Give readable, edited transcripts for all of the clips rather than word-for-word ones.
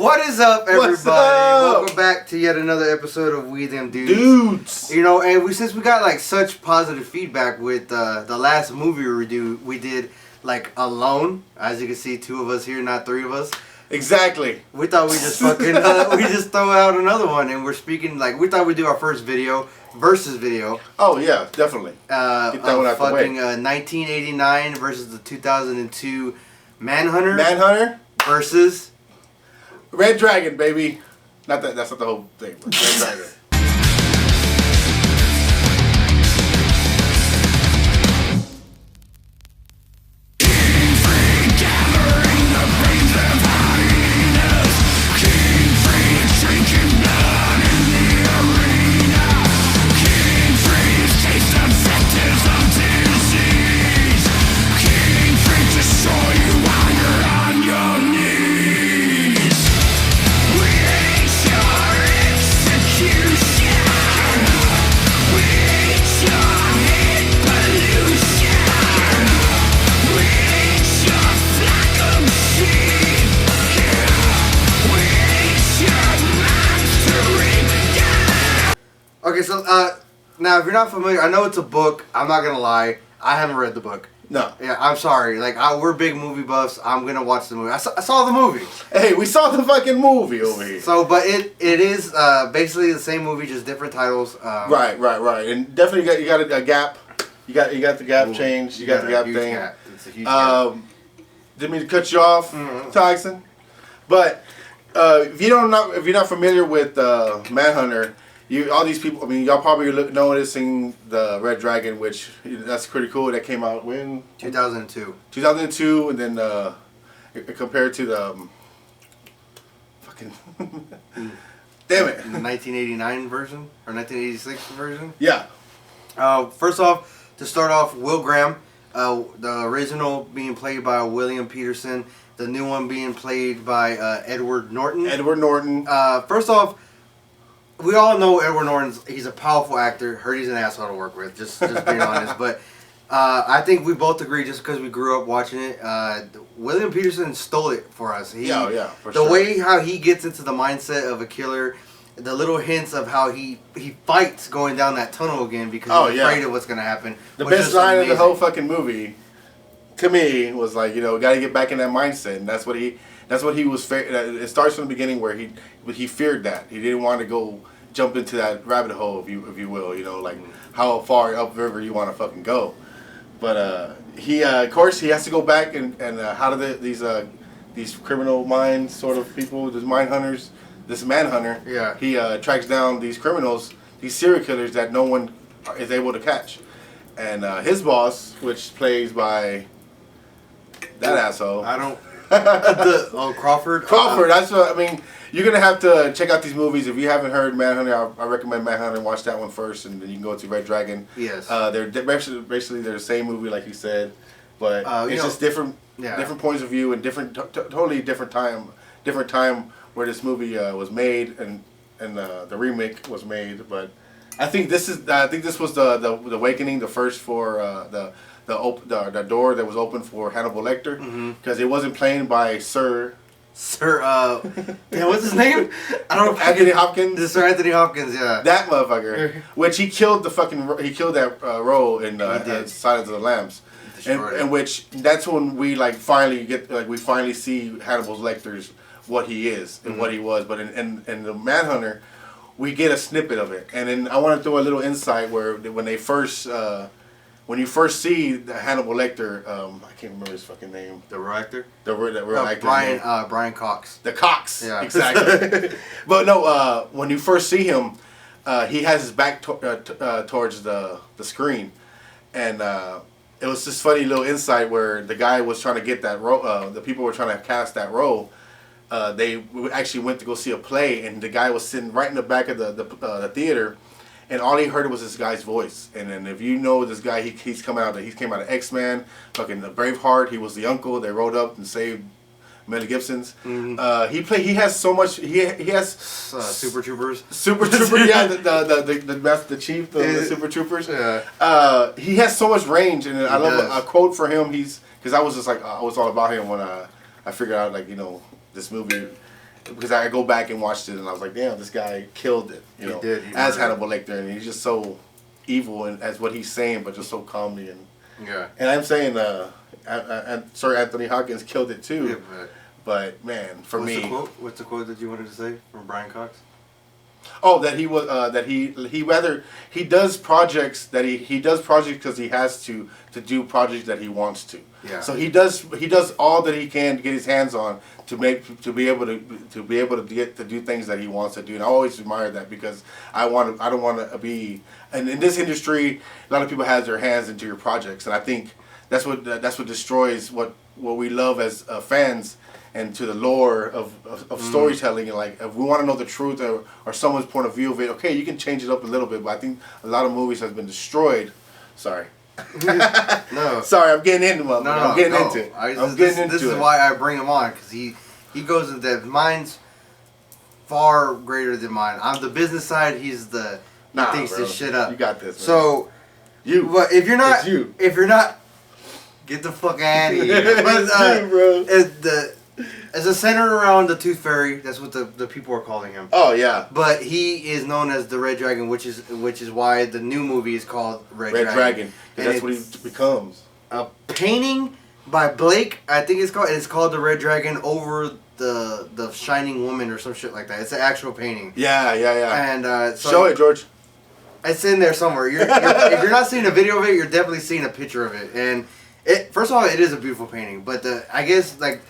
What is up, everybody? What's up? Welcome back to yet another episode of We Them Dudes. You know, and since we got like such positive feedback with the last movie we did like alone. As you can see, 2 of us here, not 3 of us. Exactly. We thought we just fucking we just throw out another one, and we're speaking like we thought we'd do our first versus video. Oh yeah, definitely. Get that one out the way. 1989 versus the 2002 Manhunter. Manhunter versus Red Dragon, baby. Not that. That's not the whole thing. But Red Dragon. Okay, so now if you're not familiar, I know it's a book. I'm not gonna lie, I haven't read the book. No. Yeah, I'm sorry. Like we're big movie buffs. I'm gonna watch the movie. I saw the movie. Hey, we saw the fucking movie over here. So, but it is basically the same movie, just different titles. Right, and definitely you got a gap. You got the gap change. You got the gap thing. Gap. It's a huge gap. Didn't mean to cut you off, Tyson. But if you're not familiar with Manhunter. All these people, I mean, y'all probably noticing the Red Dragon, which that's pretty cool. That came out when? 2002. 2002, and then compared to the fucking damn it, The 1989 version or 1986 version. Yeah. First off, to start off, Will Graham, the original being played by William Peterson, the new one being played by Edward Norton. Edward Norton. First off, we all know Edward Norton's. He's a powerful actor. Heard he's an asshole to work with. Just being honest. But I think we both agree, just because we grew up watching it. William Peterson stole it for us. For sure. The way how he gets into the mindset of a killer, the little hints of how he fights going down that tunnel again because he's afraid of what's gonna happen. The best line of the whole fucking movie, to me, was like, got to get back in that mindset, and that's what he was. It starts from the beginning where he feared that he didn't want to jump into that rabbit hole, if you will, like how far upriver you want to fucking go. But he of course he has to go back and how do these criminal mind sort of people, these mind hunters, this Manhunter. Yeah. He tracks down these criminals, these serial killers that no one is able to catch, and his boss, which plays by that asshole. I don't. Crawford. Crawford. That's what I mean. You're gonna have to check out these movies. If you haven't heard Manhunter, I recommend Manhunter. Watch that one first, and then you can go to Red Dragon. Yes. They're basically they're the same movie, like you said, but it's just different points of view and totally different time where this movie was made and the remake was made. But I think this was the awakening, the first for the door that was open for Hannibal Lecter, because it wasn't played by Sir, what's his name? I don't know. Anthony Hopkins. Sir Anthony Hopkins, yeah. That motherfucker, which he killed that role in Silence of the Lambs, and which that's when we finally see Hannibal Lecter's what he is and what he was, but in the Manhunter, we get a snippet of it, and then I want to throw a little insight where when you first see the Hannibal Lecter, I can't remember his fucking name. The real actor? The real actor. Brian Cox. The Cox. Yeah. Exactly. But no, when you first see him, he has his back towards the screen. And it was this funny little insight where the guy was trying to get that role, the people were trying to cast that role. They actually went to go see a play, and the guy was sitting right in the back of the theater. And all he heard was this guy's voice. And then if you know this guy, he came out of X-Men, fucking the Braveheart. He was the uncle. They rode up and saved Mel Gibson's. Mm-hmm. He has so much. He has Super Troopers. Super Troopers. Yeah, the chief, the Super Troopers. Yeah. He has so much range, and I love a quote for him. Because I was just like I was all about him when I figured out this movie. because I go back and watched it and I was like, damn, this guy killed it. You know, as Hannibal Lecter, and he's just so evil and as what he's saying, but just so calmly and. Yeah. And I'm saying, Sir Anthony Hopkins killed it too. Yeah, but man, for me, what's the quote that you wanted to say from Brian Cox? Oh, that he was he does projects that he does projects because he has to do projects that he wants to. Yeah. So he does all that he can to get his hands on to be able to get to do things that he wants to do. And I always admire that because I don't want to be, and in this industry a lot of people have their hands into your projects, and I think that's what destroys what we love as fans. And to the lore of storytelling, and like if we want to know the truth or someone's point of view of it, okay, you can change it up a little bit. But I think a lot of movies has been destroyed. Sorry, no, sorry, I'm getting into it. I'm getting into it. This is why I bring him on, because he goes into depth. Mine's far greater than mine. I'm the business side. He's the thinks this shit up. You got this. Man. So but if you're not, get the fuck out of here. But, bro. As a center around the Tooth Fairy, that's what the people are calling him. Oh yeah. But he is known as the Red Dragon, which is why the new movie is called Red Dragon. And that's what he becomes. A painting by Blake, I think it's called. It's called the Red Dragon over the Shining Woman or some shit like that. It's an actual painting. Yeah. And so show it, George. It's in there somewhere. If you're not seeing a video of it, you're definitely seeing a picture of it. And first of all, it is a beautiful painting. But I guess like.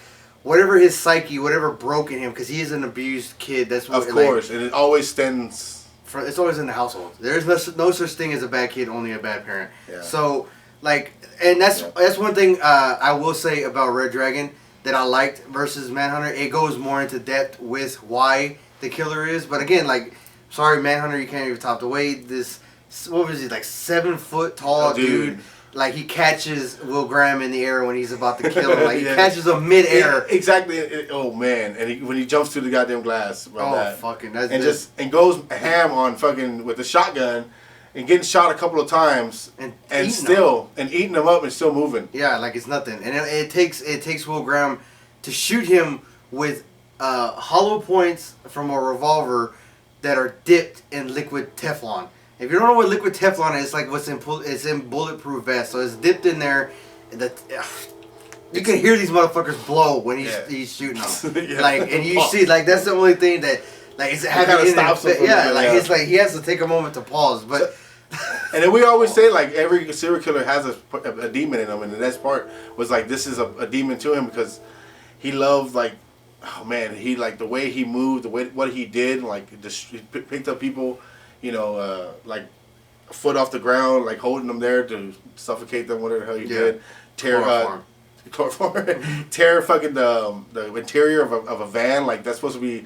Whatever his psyche, whatever broke in him, because he is an abused kid. That's what, of course, and it always stems. It's always in the household. There's no such thing as a bad kid, only a bad parent. Yeah. So, like, and that's one thing I will say about Red Dragon that I liked versus Manhunter. It goes more into depth with why the killer is. But again, like, sorry, Manhunter, you can't even top the weight. This, what was he, like 7 foot tall dude. Like, he catches Will Graham in the air when he's about to kill him. Like, he catches him mid-air. Yeah, exactly. Oh, man. And when he jumps through the goddamn glass. Fucking. And goes ham on fucking with the shotgun and getting shot a couple of times. And eating them up and still moving. Yeah, like it's nothing. And it takes Will Graham to shoot him with hollow points from a revolver that are dipped in liquid Teflon. If you don't know what liquid Teflon is, it's like it's in bulletproof vest, so it's dipped in there. You can hear these motherfuckers blow when he's shooting them. Yeah. Like, and you see, like that's the only thing that like it's having in stops him. Yeah, like it's like he has to take a moment to pause. But and then we always say like every serial killer has a demon in him, and the next part was like this is a demon to him because he loved like. Oh man, he like the way he moved, the way what he did, like just he picked up people. You know, like a foot off the ground, like holding them there to suffocate them, whatever the hell you did. Tear fucking the interior of a van, like that's supposed to be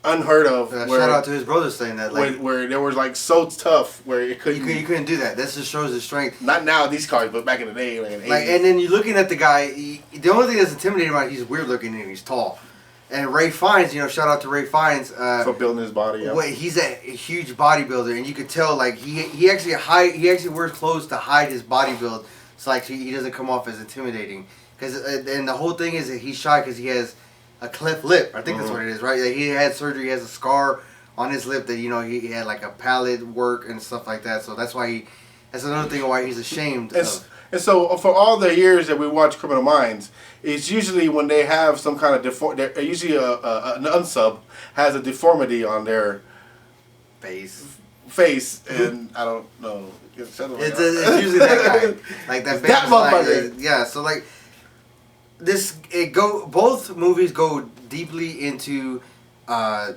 unheard of. Shout out to his brother saying that, like where they were like so tough, where it couldn't. You couldn't do that. That just shows his strength. Not now these cars, but back in the day, like in the 80s. And then you're looking at the guy. The only thing that's intimidating about him, he's weird looking and he's tall. And Ray Fiennes, shout out to Ray Fiennes for building his body. Yeah. He's a huge bodybuilder, and you could tell like he actually wears clothes to hide his body build, so like he doesn't come off as intimidating. And the whole thing is that he's shy because he has a cleft lip. I think that's what it is, right? Like, he had surgery. He has a scar on his lip that he had like a palate work and stuff like that. So that's why that's another thing why he's ashamed. And so for all the years that we watch Criminal Minds, it's usually when they have some kind of usually an unsub has a deformity on their face, and I don't know. It's usually that guy, like that. That motherfucker. Yeah. So like both movies go deeply into a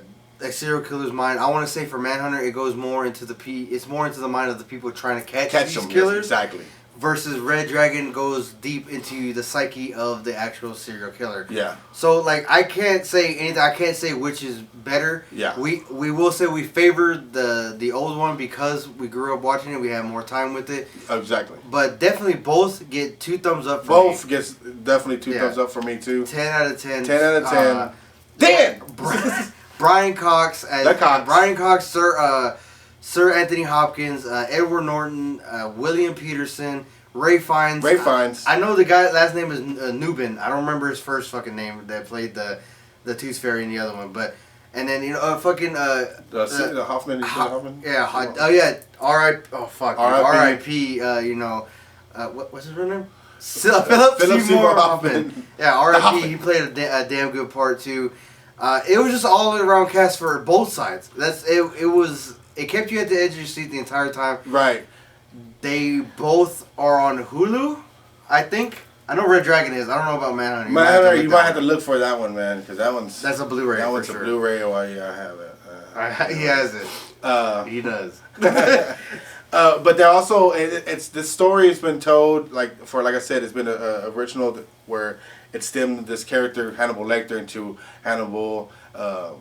serial killer's mind. I want to say for Manhunter, it goes more into it's more into the mind of the people trying to catch these them, killers. Yes, exactly. Versus Red Dragon goes deep into the psyche of the actual serial killer. Yeah. So like I can't say anything. I can't say which is better. Yeah. We will say we favored the old one because we grew up watching it. We had more time with it. Exactly. But definitely both get 2 thumbs up. Both gets definitely 2 thumbs up for me too. 10 out of 10. 10 out of 10. Damn. Brian Cox as Cox. Brian Cox, Sir Anthony Hopkins, Edward Norton, William Peterson, Ray Fiennes. Ray Fiennes. I know the guy last name is Newbin. I don't remember his first fucking name that played the the Tooth Fairy in the other one. But and then fucking the Hoffman. Hoffman. Yeah. Oh yeah. R.I.P. Oh fuck. R.I.P. What's his real name? Philip Seymour Hoffman. Yeah. R.I.P. He played a damn good part too. It was just all around cast for both sides. It kept you at the edge of your seat the entire time. Right. They both are on Hulu, I think. I know Red Dragon is. I don't know about Manhunter. You might have to look for that one, man, because that's a Blu-ray. That one's for sure. a Blu-ray. Or I have it. He has it. He does. But they're also this story has been told like I said, it's been a original where it stemmed this character Hannibal Lecter into Hannibal, the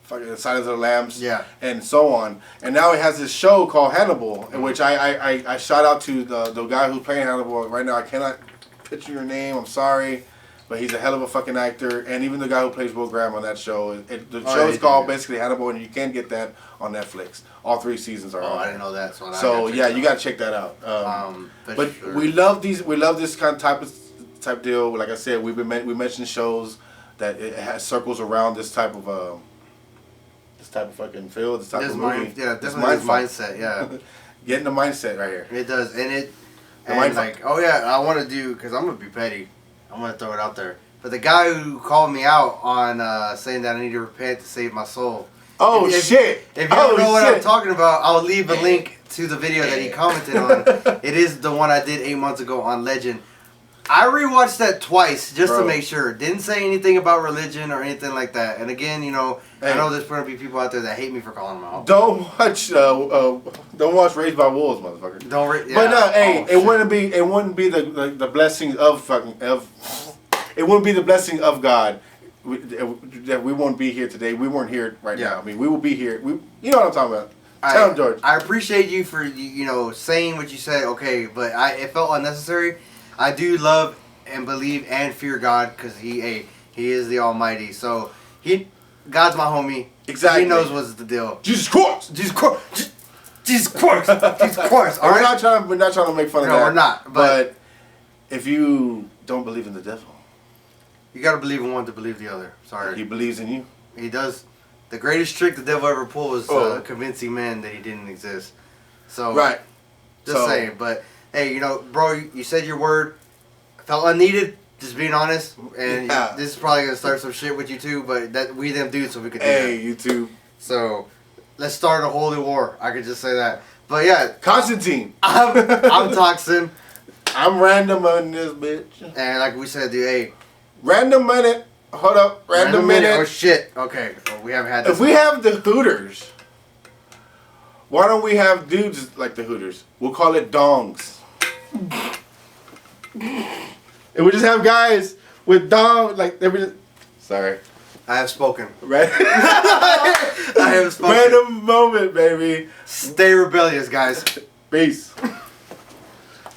fucking Silence of the Lambs, and so on. And now it has this show called Hannibal, in which I shout out to the guy who's playing Hannibal right now. I cannot picture your name. I'm sorry, but he's a hell of a fucking actor. And even the guy who plays Will Graham on that show. The show is called basically Hannibal, and you can get that on Netflix. All 3 seasons are on. I didn't know that. So yeah, you gotta check that out. But sure. we love this kind of type deal. Like I said, we mentioned shows that it has circles around this type of fucking feel, this type of movie. This mindset, yeah. Getting the mindset right here. It does, I want to do, because I'm going to be petty. I'm going to throw it out there. But the guy who called me out on saying that I need to repent to save my soul. Shit. If you don't know what I'm talking about, I'll leave a link to the video that he commented on. It is the one I did 8 months ago on Legend. I rewatched that twice just to make sure. Didn't say anything about religion or anything like that. And again, I know there's going to be people out there that hate me for calling them out. Don't watch Raised by Wolves, motherfucker. But no, it wouldn't be the blessing of it wouldn't be the blessing of God that we won't be here today. We weren't here right now. I mean, we will be here. You know what I'm talking about. Tell him, George. I appreciate you for saying what you said. Okay, but it felt unnecessary. I do love and believe and fear God because He is the Almighty. So God's my homie. Exactly. He knows what's the deal. Jesus Christ. Jesus Christ. Jesus Christ. All right. We're not trying to make fun of that. No, we're not. But if you don't believe in the devil, you gotta believe in one to believe the other. Sorry. He believes in you. He does. The greatest trick the devil ever pulled was convincing men that he didn't exist. So just saying, but. Hey, bro, you said your word. Felt unneeded, just being honest. And this is probably going to start some shit with you too, but we them dudes, so we could do that. Hey, you too. So, let's start a holy war. I could just say that. But yeah. Constantine. I'm Toxin. I'm random on this bitch. And like we said, dude, hey. Random minute. Hold up. Random minute. Oh, shit. Okay. Well, we haven't had this. If we have the Hooters, why don't we have dudes like the Hooters? We'll call it dongs. And we just have guys with dongs like sorry. I have spoken. Right? I have spoken. Random moment, baby. Stay rebellious, guys. Peace.